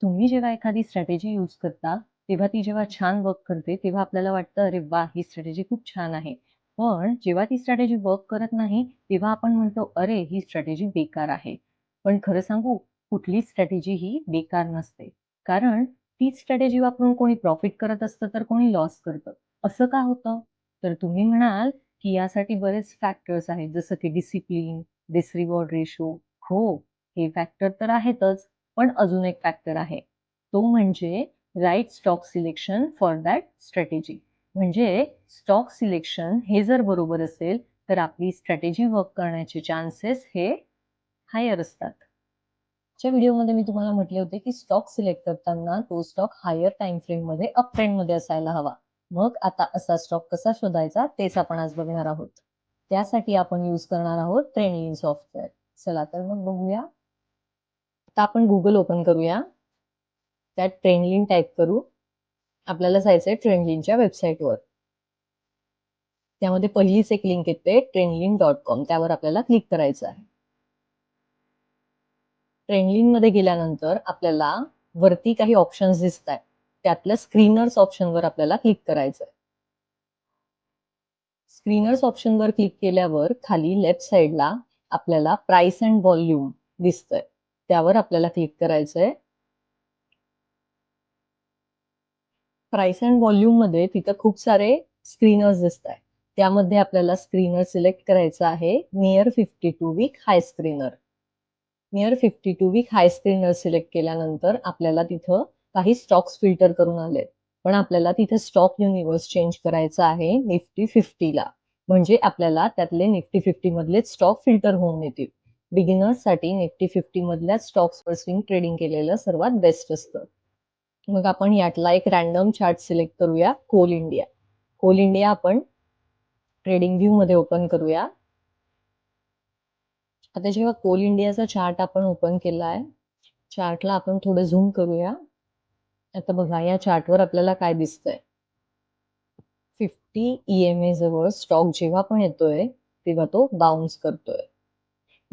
तुम्ही जेव्हा एखादी स्ट्रॅटेजी यूज करता, तेव्हा ती जेव्हा छान वर्क करते, तेव्हा आपल्याला वाटतं, "अरे वाह! ही स्ट्रॅटेजी खूप छान आहे." पण जेव्हा ती स्ट्रॅटेजी वर्क करत नाही, तेव्हा आपण म्हणतो, "अरे, ही स्ट्रॅटेजी बेकार आहे." पण खरं सांगू, कुठलीच स्ट्रॅटेजी ही बेकार नसते. कारण तीच स्ट्रॅटेजी वापरून कोणी प्रॉफिट करत असतं, तर कोणी लॉस करतं. असं का होतं? तर तुम्ही म्हणाल, की यासाठी बरेच फॅक्टर्स आहेत, जसं की डिसिप्लिन, रिस्क रिवॉर्ड रेशो. हो, हे फॅक्टर तर आहेतच. पण अजून एक फॅक्टर आहे. तो म्हणजे right stock selection for that strategy. म्हणजे स्टॉक सिलेक्शन हे जर बरोबर असेल, तर आपली स्ट्रॅटेजी वर्क करण्याचे चान्सेस हे हायर असतात. च्या व्हिडिओमध्ये मी तुम्हाला म्हटले होते, की स्टॉक सिलेक्ट करताना तो स्टॉक हायर टाईम फ्रेममध्ये अप ट्रेंडमध्ये असायला हवा. मग आता असा स्टॉक कसा शोधायचा तेच आपण आज बघणार आहोत. त्यासाठी आपण यूज करणार आहोत ट्रेंडलिन सॉफ्टवेअर. चला तर मग बघूया. आता आपण Google ओपन करूया. त्यात ट्रेंडलिन टाइप करू. आपल्याला जायचंय ट्रेंडलिनच्या वेबसाईटवर. त्यामध्ये पहिलीच एक लिंक येते trendlin.com त्यावर आपल्याला क्लिक करायचं आहे. ट्रेंडलिनमध्ये गेल्यानंतर आपल्याला वरती काही ऑप्शन्स दिसतायत. त्यातल्या स्क्रीनर्स ऑप्शनवर आपल्याला क्लिक करायचं आहे. स्क्रीनर्स ऑप्शनवर क्लिक केल्यावर खाली लेफ्ट साइडला आपल्याला प्राइस अँड व्हॉल्यूम दिसतंय. त्यावर आपल्याला क्लिक करायचंय. प्राइस अँड व्हॉल्यूममध्ये तिथं खूप सारे स्क्रीनर्स दिसतायत. त्यामध्ये आपल्याला स्क्रीनर सिलेक्ट करायचं आहे नियर 52 वीक हाय स्क्रीनर. नियर 52 वीक हाय स्क्रीनर सिलेक्ट केल्यानंतर आपल्याला तिथं काही स्टॉक्स फिल्टर करून आले. पण आपल्याला तिथे स्टॉक युनिव्हर्स चेंज करायचा आहे निफ्टी 50ला. म्हणजे आपल्याला त्यातले निफ्टी 50 मधलेच स्टॉक फिल्टर होऊन येतील. बिगिनर्ससाठी निफ्टी 50 मधल्या स्टॉक्सवर स्विंग ट्रेडिंग केलेलं सर्वात बेस्ट असतं. मग आपण यातला एक रॅन्डम चार्ट सिलेक्ट करूया, कोल इंडिया. कोल इंडिया आपण ट्रेडिंग व्ह्यू मध्ये ओपन करूया. आता जेव्हा कोल इंडियाचा चार्ट आपण ओपन केलाय, चार्टला आपण थोडं झूम करूया. आता बघा या चार्टवर आपल्याला काय दिसतंय. 50 EMA जवळ स्टॉक जेव्हा पण येतोय, तेव्हा तो बाउन्स करतोय.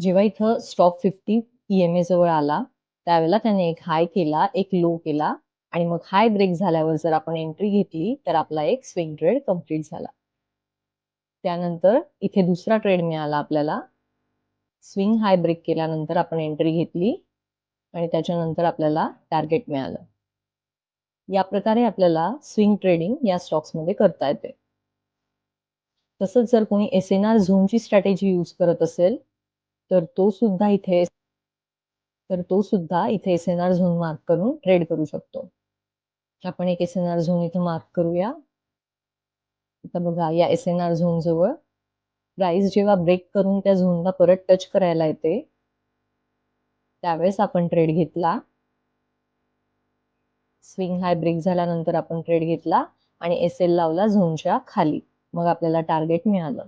जेव्हा इथं स्टॉक 50 EMA जवळ आला, त्यावेळेला त्याने एक हाय केला, एक लो केला आणि मग हाय ब्रेक झाल्यावर जर आपण एंट्री घेतली, तर आपला एक स्विंग ट्रेड कंप्लीट झाला. त्यानंतर इथे दुसरा ट्रेड मिळाला आपल्याला. स्विंग हाय ब्रेक केल्यानंतर आपण एंट्री घेतली आणि त्याच्यानंतर आपल्याला टार्गेट मिळालं. या प्रकारे आपल्याला स्विंग ट्रेडिंग या स्टॉक्समध्ये करता येते. तसंच जर कोणी SNR झोनची स्ट्रॅटेजी यूज करत असेल, तर तो सुद्धा इथे SNR झोन मार्क करून ट्रेड करू शकतो. आपण एक SNR झोन इथे मार्क करूया. आता बघा या SNR झोन जवळ प्राइस जेव्हा ब्रेक करून त्या झोनला परत टच करायला येते, त्यावेळेस आपण ट्रेड घेतला. स्विंग हाय ब्रेक झाल्यानंतर आपण ट्रेड घेतला आणि SL लावला झोनच्या खाली. मग आपल्याला टार्गेट मिळालं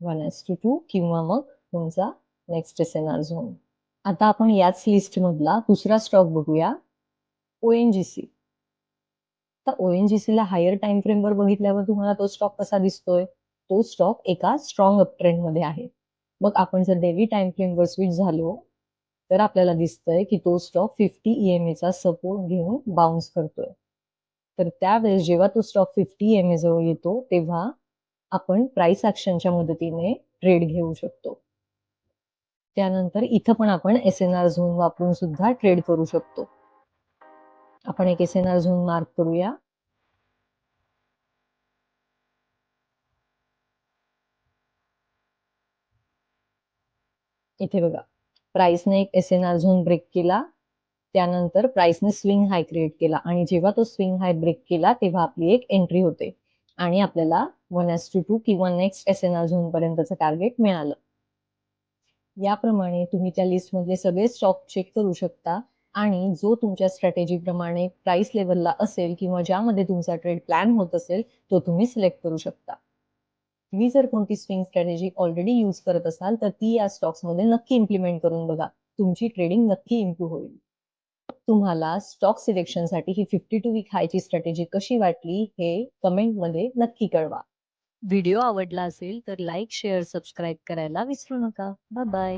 1:2 किंवा मग तुमचा नेक्स्ट SNR झोन. आता आपण याच लिस्ट मधला दुसरा स्टॉक बघूया, ONGC. आता ONGC ला हायर टाइम फ्रेमवर बघितल्यावर तुम्हाला तो स्टॉक कसा दिसतोय? तो स्टॉक एका स्ट्रॉंग अप ट्रेंड मध्ये आहे. मग आपण जर डेली टाइम फ्रेमवर स्विच झालो, तर आपल्याला दिसतंय की तो स्टॉक 50 EMA चा सपोर्ट घेऊन बाउन्स करतोय. तर त्यावेळेस जेव्हा तो स्टॉक 50 EMA जवळ येतो, तेव्हा आपण प्राइस ऍक्शनच्या मदतीने ट्रेड घेऊ शकतो. त्यानंतर इथं पण आपण SNR झोन वापरून सुद्धा ट्रेड करू शकतो. आपण एक SNR झोन मार्क करूया. इथे बघा प्राइसने एक SNR झोन ब्रेक केला. त्यानंतर प्राइसने स्विंग हाय क्रिएट केला आणि जेव्हा तो स्विंग हाय ब्रेक केला, तेव्हा आपली एक एंट्री होते आणि आपल्याला 1:2 किंवा नेक्स्ट SNR झोन पर्यंतचं टार्गेट मिळालं. याप्रमाणे तुम्ही त्या लिस्टमधले सगळे स्टॉक चेक करू शकता आणि जो तुमच्या स्ट्रॅटेजी प्रमाणे प्राइस लेवलला असेल किंवा ज्यामध्ये तुमचा ट्रेड प्लॅन होत असेल, तो तुम्ही सिलेक्ट करू शकता. तुम्ही जर कोणती स्विंग स्ट्रॅटेजी ऑलरेडी यूज करत असाल, तर ती या स्टॉक्समध्ये नक्की इम्प्लिमेंट करून बघा. तुमची ट्रेडिंग नक्की इम्प्रूव्ह होईल. तुम्हाला स्टॉक सिलेक्शनसाठी ही 52 वीक हायची स्ट्रॅटेजी कशी वाटली हे कमेंटमध्ये नक्की कळवा. व्हिडिओ आवडला असेल तर लाईक, शेअर, सबस्क्राईब करायला विसरू नका. Bye bye.